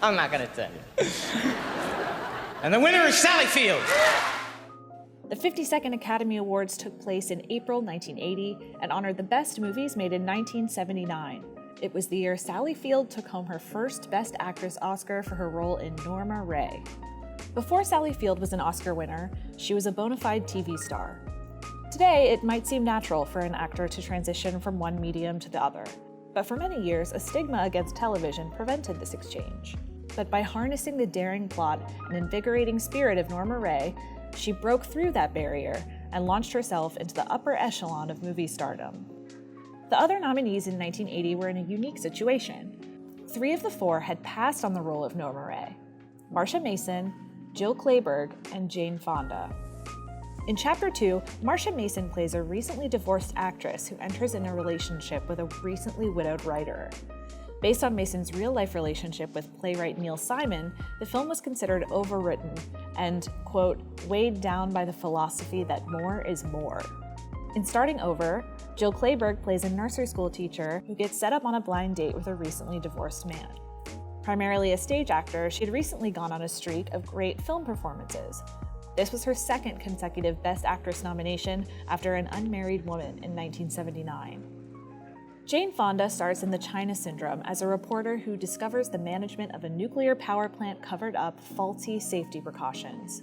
I'm not gonna tell you. And the winner is Sally Field. The 52nd Academy Awards took place in April 1980 and honored the best movies made in 1979. It was the year Sally Field took home her first Best Actress Oscar for her role in Norma Rae. Before Sally Field was an Oscar winner, she was a bona fide TV star. Today, it might seem natural for an actor to transition from one medium to the other, but for many years, a stigma against television prevented this exchange. But by harnessing the daring plot and invigorating spirit of Norma Rae, she broke through that barrier and launched herself into the upper echelon of movie stardom. The other nominees in 1980 were in a unique situation. 3 of the 4 had passed on the role of Norma Rae: Marsha Mason, Jill Clayburgh, and Jane Fonda. In Chapter 2, Marsha Mason plays a recently divorced actress who enters in a relationship with a recently widowed writer. Based on Mason's real-life relationship with playwright Neil Simon, the film was considered overwritten and, quote, weighed down by the philosophy that more is more. In Starting Over, Jill Clayburgh plays a nursery school teacher who gets set up on a blind date with a recently divorced man. Primarily a stage actor, she had recently gone on a streak of great film performances. This was her second consecutive Best Actress nomination after An Unmarried Woman in 1979. Jane Fonda stars in The China Syndrome as a reporter who discovers the management of a nuclear power plant covered up faulty safety precautions.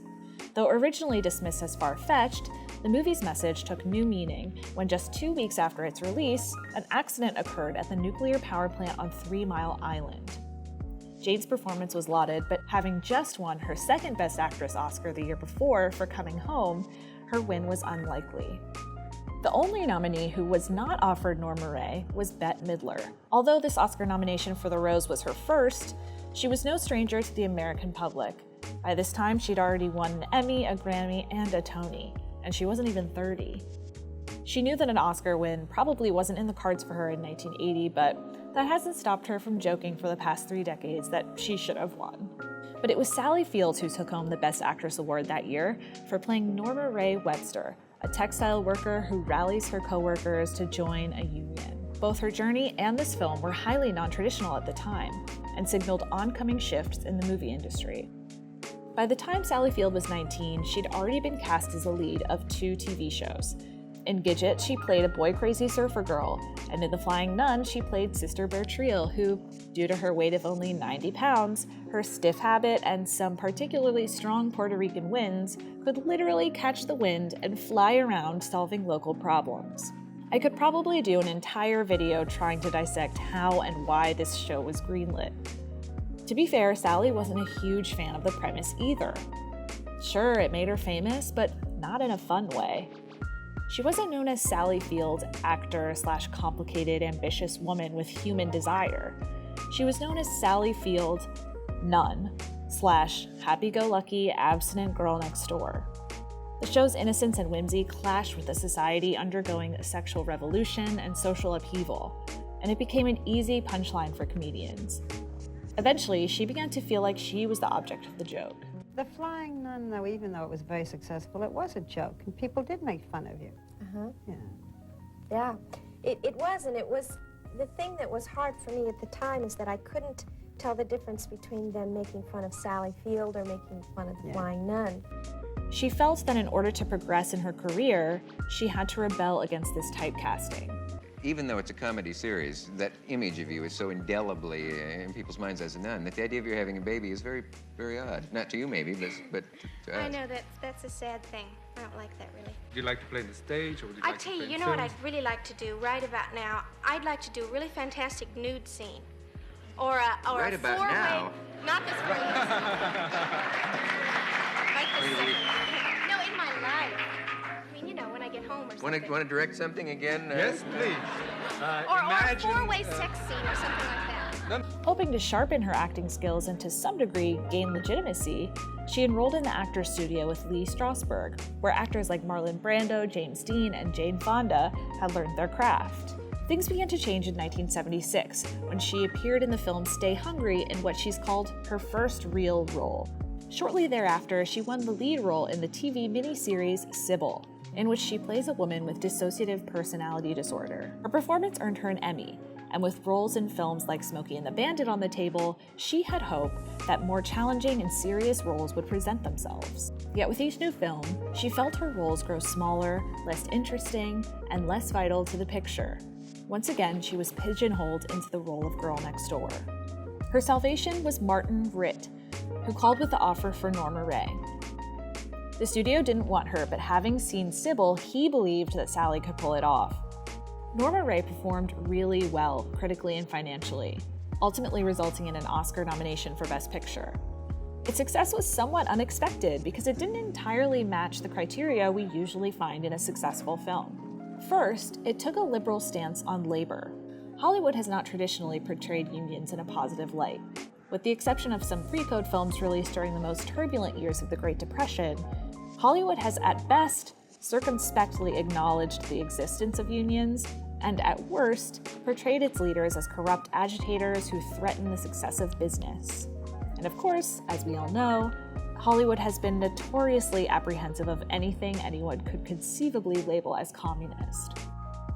Though originally dismissed as far-fetched, the movie's message took new meaning when just 2 weeks after its release, an accident occurred at the nuclear power plant on 3 Mile Island. Jane's performance was lauded, but having just won her second Best Actress Oscar the year before for Coming Home, her win was unlikely. The only nominee who was not offered Norma Rae was Bette Midler. Although this Oscar nomination for The Rose was her first, she was no stranger to the American public. By this time, she'd already won an Emmy, a Grammy, and a Tony, and she wasn't even 30. She knew that an Oscar win probably wasn't in the cards for her in 1980, but that hasn't stopped her from joking for the past 3 decades that she should have won. But it was Sally Field who took home the Best Actress award that year for playing Norma Rae Webster, a textile worker who rallies her coworkers to join a union. Both her journey and this film were highly non-traditional at the time and signaled oncoming shifts in the movie industry. By the time Sally Field was 19, she'd already been cast as a lead of 2 TV shows. In Gidget, she played a boy-crazy surfer girl, and in The Flying Nun, she played Sister Bertreel, who, due to her weight of only 90 pounds, her stiff habit, and some particularly strong Puerto Rican winds, could literally catch the wind and fly around solving local problems. I could probably do an entire video trying to dissect how and why this show was greenlit. To be fair, Sally wasn't a huge fan of the premise either. Sure, it made her famous, but not in a fun way. She wasn't known as Sally Field, actor/complicated, ambitious woman with human desire. She was known as Sally Field, nun/happy-go-lucky, abstinent girl next door. The show's innocence and whimsy clashed with a society undergoing a sexual revolution and social upheaval, and it became an easy punchline for comedians. Eventually, she began to feel like she was the object of the joke. The Flying Nun, though, even though it was very successful, it was a joke, and people did make fun of you. Yeah, it was, and it was, the thing that was hard for me at the time is that I couldn't tell the difference between them making fun of Sally Field or making fun of the Flying Nun. She felt that in order to progress in her career, she had to rebel against this typecasting. Even though it's a comedy series, that image of you is so indelibly in people's minds as a nun that the idea of you having a baby is very, very odd. Not to you, maybe, but to us. I know that's a sad thing. I don't like that, really. Do you like to play on the stage, or would you I like to tell play you, in you know what films? I'd really like to do right about now? I'd like to do a really fantastic nude scene. Or a Right a about four-way... now? Not this one. Like this Really? No, in my life. I mean, you know, when I get home or something. Want to direct something again? Yes, please. Or a Imagine, four-way sex scene or something like that. Hoping to sharpen her acting skills and to some degree gain legitimacy, she enrolled in the Actors Studio with Lee Strasberg, where actors like Marlon Brando, James Dean, and Jane Fonda had learned their craft. Things began to change in 1976 when she appeared in the film Stay Hungry in what she's called her first real role. Shortly thereafter, she won the lead role in the TV miniseries Sybil, in which she plays a woman with dissociative personality disorder. Her performance earned her an Emmy, and with roles in films like Smokey and the Bandit on the table, she had hope that more challenging and serious roles would present themselves. Yet with each new film, she felt her roles grow smaller, less interesting, and less vital to the picture. Once again, she was pigeonholed into the role of girl next door. Her salvation was Martin Ritt, who called with the offer for Norma Rae. The studio didn't want her, but having seen Sybil, he believed that Sally could pull it off. Norma Rae performed really well, critically and financially, ultimately resulting in an Oscar nomination for Best Picture. Its success was somewhat unexpected because it didn't entirely match the criteria we usually find in a successful film. First, it took a liberal stance on labor. Hollywood has not traditionally portrayed unions in a positive light. With the exception of some pre-code films released during the most turbulent years of the Great Depression, Hollywood has at best circumspectly acknowledged the existence of unions, and at worst, portrayed its leaders as corrupt agitators who threaten the success of business. And of course, as we all know, Hollywood has been notoriously apprehensive of anything anyone could conceivably label as communist.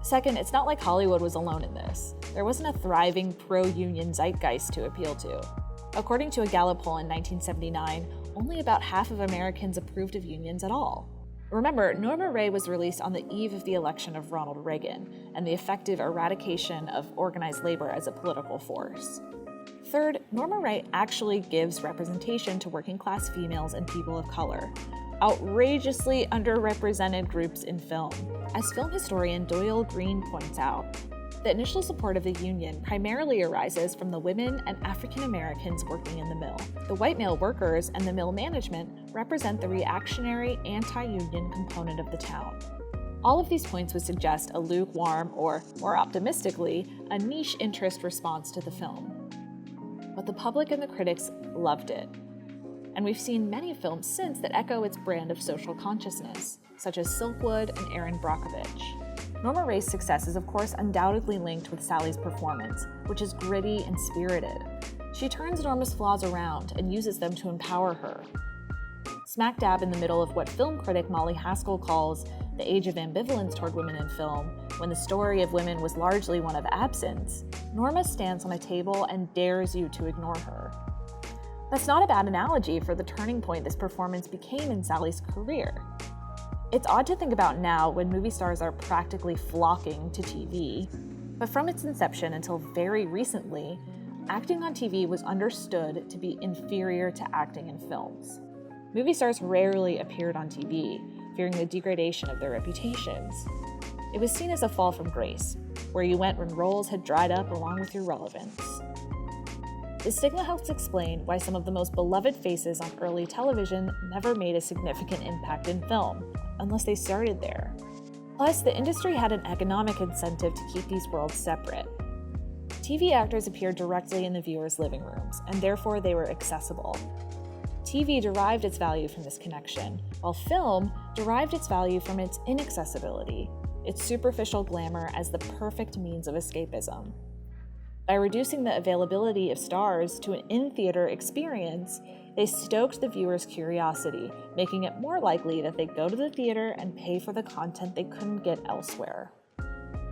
Second, it's not like Hollywood was alone in this. There wasn't a thriving pro-union zeitgeist to appeal to. According to a Gallup poll in 1979, only about half of Americans approved of unions at all. Remember, Norma Rae was released on the eve of the election of Ronald Reagan and the effective eradication of organized labor as a political force. Third, Norma Rae actually gives representation to working-class females and people of color, outrageously underrepresented groups in film. As film historian Doyle Green points out, the initial support of the union primarily arises from the women and African Americans working in the mill. The white male workers and the mill management represent the reactionary, anti-union component of the town. All of these points would suggest a lukewarm, or more optimistically, a niche interest response to the film. But the public and the critics loved it. And we've seen many films since that echo its brand of social consciousness, such as Silkwood and Erin Brockovich. Norma Rae's success is of course undoubtedly linked with Sally's performance, which is gritty and spirited. She turns Norma's flaws around and uses them to empower her. Smack dab in the middle of what film critic Molly Haskell calls the age of ambivalence toward women in film, when the story of women was largely one of absence, Norma stands on a table and dares you to ignore her. That's not a bad analogy for the turning point this performance became in Sally's career. It's odd to think about now when movie stars are practically flocking to TV, but from its inception until very recently, acting on TV was understood to be inferior to acting in films. Movie stars rarely appeared on TV, fearing the degradation of their reputations. It was seen as a fall from grace, where you went when roles had dried up along with your relevance. The stigma helps explain why some of the most beloved faces on early television never made a significant impact in film, unless they started there. Plus, the industry had an economic incentive to keep these worlds separate. TV actors appeared directly in the viewers' living rooms, and therefore they were accessible. TV derived its value from this connection, while film derived its value from its inaccessibility, its superficial glamour as the perfect means of escapism. By reducing the availability of stars to an in-theater experience, they stoked the viewer's curiosity, making it more likely that they'd go to the theater and pay for the content they couldn't get elsewhere.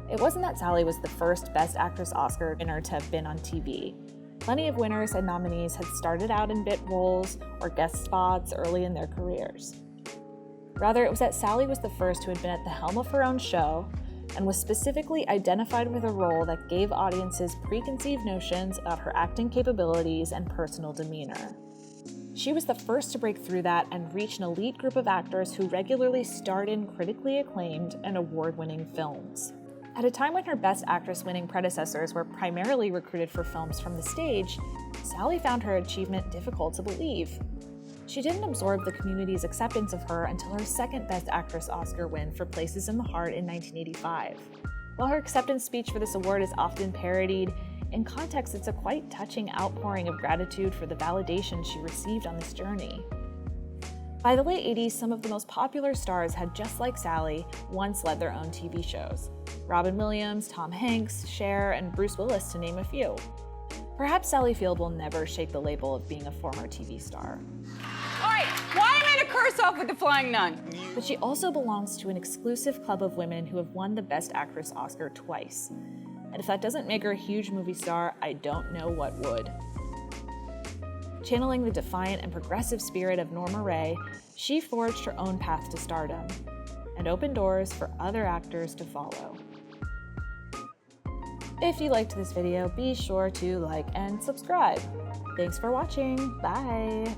It wasn't that Sally was the first Best Actress Oscar winner to have been on TV. Plenty of winners and nominees had started out in bit roles or guest spots early in their careers. Rather, it was that Sally was the first who had been at the helm of her own show and was specifically identified with a role that gave audiences preconceived notions about her acting capabilities and personal demeanor. She was the first to break through that and reach an elite group of actors who regularly starred in critically acclaimed and award-winning films. At a time when her Best Actress-winning predecessors were primarily recruited for films from the stage, Sally found her achievement difficult to believe. She didn't absorb the community's acceptance of her until her second Best Actress Oscar win for Places in the Heart in 1985. While her acceptance speech for this award is often parodied, in context it's a quite touching outpouring of gratitude for the validation she received on this journey. By the late 80s, some of the most popular stars had, just like Sally, once led their own TV shows. Robin Williams, Tom Hanks, Cher, and Bruce Willis, to name a few. Perhaps Sally Field will never shake the label of being a former TV star. All right, why am I to curse off with the Flying Nun? But she also belongs to an exclusive club of women who have won the Best Actress Oscar twice. And if that doesn't make her a huge movie star, I don't know what would. Channeling the defiant and progressive spirit of Norma Rae, she forged her own path to stardom and opened doors for other actors to follow. If you liked this video, be sure to like and subscribe. Thanks for watching. Bye.